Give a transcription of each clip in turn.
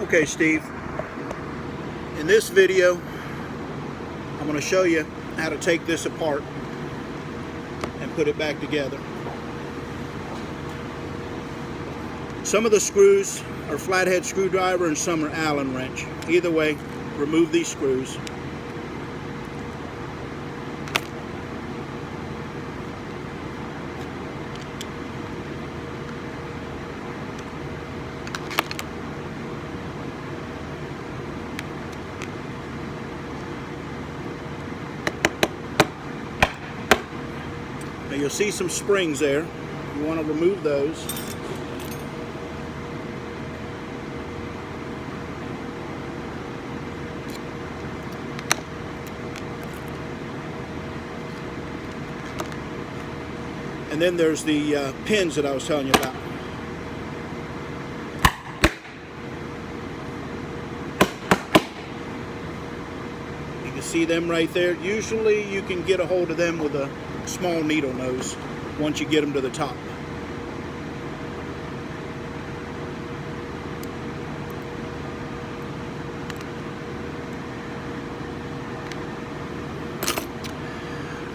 Okay, Steve, in this video I'm going to show you how to take this apart and put it back together. Some of the screws are flathead screwdriver and some are Allen wrench. Either way, remove these screws. Now you'll see some springs there. You want to remove those. And then there's the pins that I was telling you about. You can see them right there. Usually you can get a hold of them with a small needle nose once you get them to the top.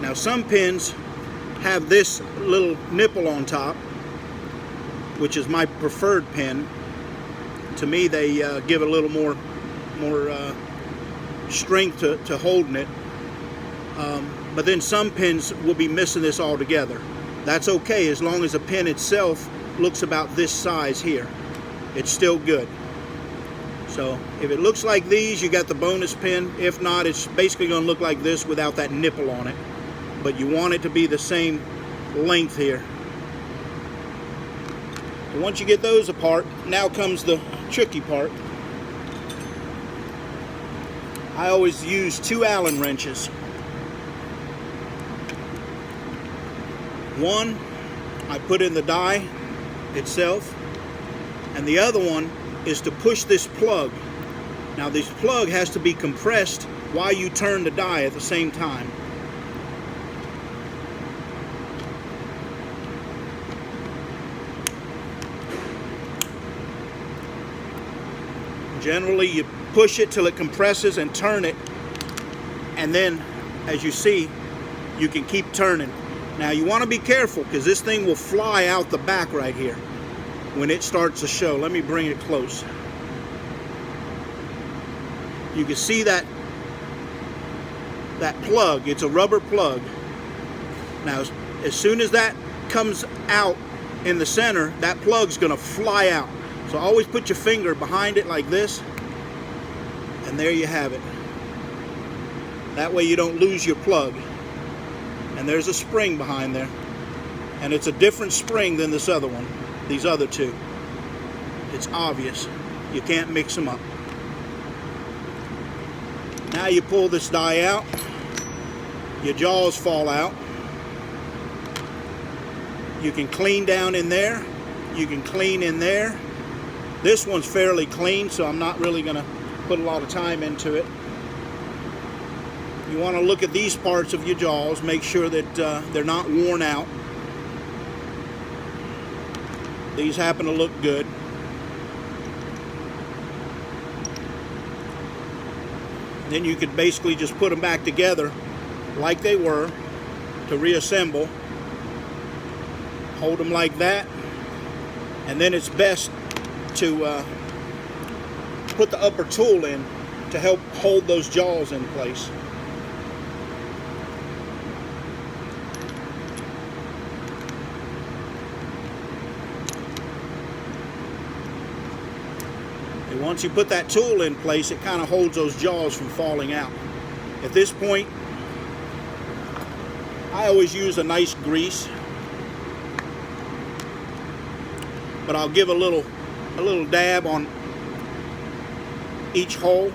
Now some pins have this little nipple on top, which is my preferred pin. To me, they give a little more strength to holding it. But then some pins will be missing this altogether. That's okay as long as the pin itself looks about this size here. It's still good. So if it looks like these, you got the bonus pin. If not, it's basically going to look like this without that nipple on it. But you want it to be the same length here. And once you get those apart, now comes the tricky part. I always use 2 Allen wrenches. One I put in the die itself, and the other one is to push this plug. Now this plug has to be compressed while you turn the die at the same time. Generally you push it till it compresses and turn it, and then as you see you can keep turning. Now you want to be careful because this thing will fly out the back right here when it starts to show. Let me bring it close. You can see that plug. It's a rubber plug. Now as soon as that comes out in the center, that plug's going to fly out. So always put your finger behind it like this, and there you have it. That way you don't lose your plug. And there's a spring behind there, and it's a different spring than this other one, these other two. It's obvious. You can't mix them up. Now you pull this die out, your jaws fall out. You can clean down in there, you can clean in there. This one's fairly clean, so I'm not really going to put a lot of time into it. You want to look at these parts of your jaws, make sure that they're not worn out. These happen to look good. Then you could basically just put them back together like they were to reassemble. Hold them like that, and then it's best to put the upper tool in to help hold those jaws in place. And once you put that tool in place, it kind of holds those jaws from falling out. At this point, I always use a nice grease, but I'll give a little dab on each hole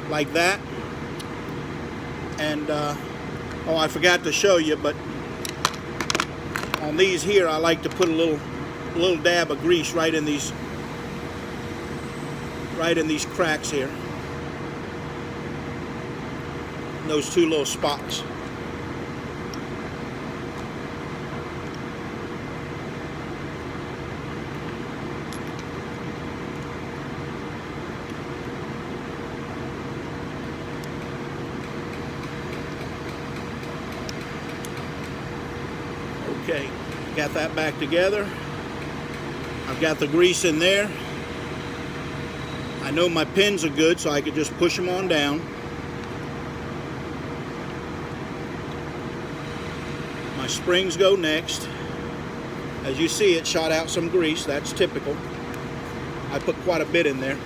like that. And oh, I forgot to show you, but on these here I like to put a little dab of grease right in these cracks here, those 2 little spots. Got that back together. I've got the grease in there. I know my pins are good, so I could just push them on down. My springs go next. As you see, it shot out some grease. That's typical. I put quite a bit in there.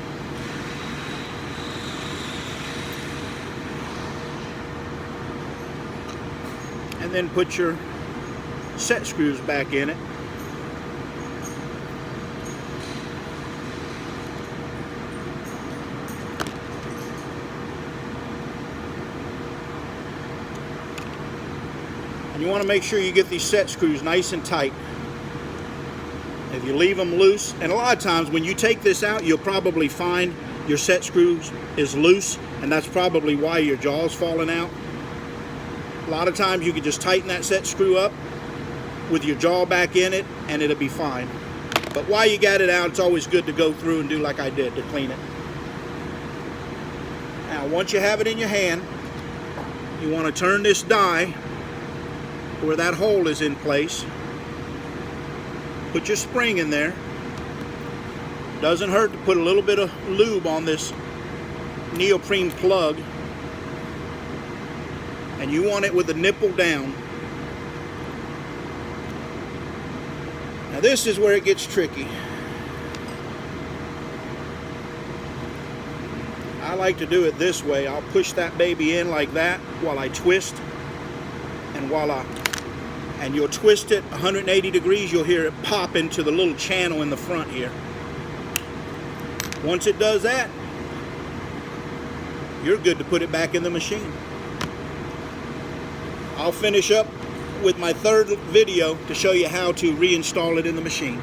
And then put your set screws back in it. And you want to make sure you get these set screws nice and tight. If you leave them loose, and a lot of times when you take this out, you'll probably find your set screws is loose, and that's probably why your jaw's falling out. A lot of times you can just tighten that set screw up with your jaw back in it, and it'll be fine. But while you got it out, it's always good to go through and do like I did to clean it. Now, once you have it in your hand, you want to turn this die where that hole is in place. Put your spring in there. Doesn't hurt to put a little bit of lube on this neoprene plug. And you want it with the nipple down. Now this is where it gets tricky. I like to do it this way. I'll push that baby in like that while I twist, and voila. And you'll twist it 180 degrees, you'll hear it pop into the little channel in the front here. Once it does that, you're good to put it back in the machine. I'll finish up with my third video to show you how to reinstall it in the machine.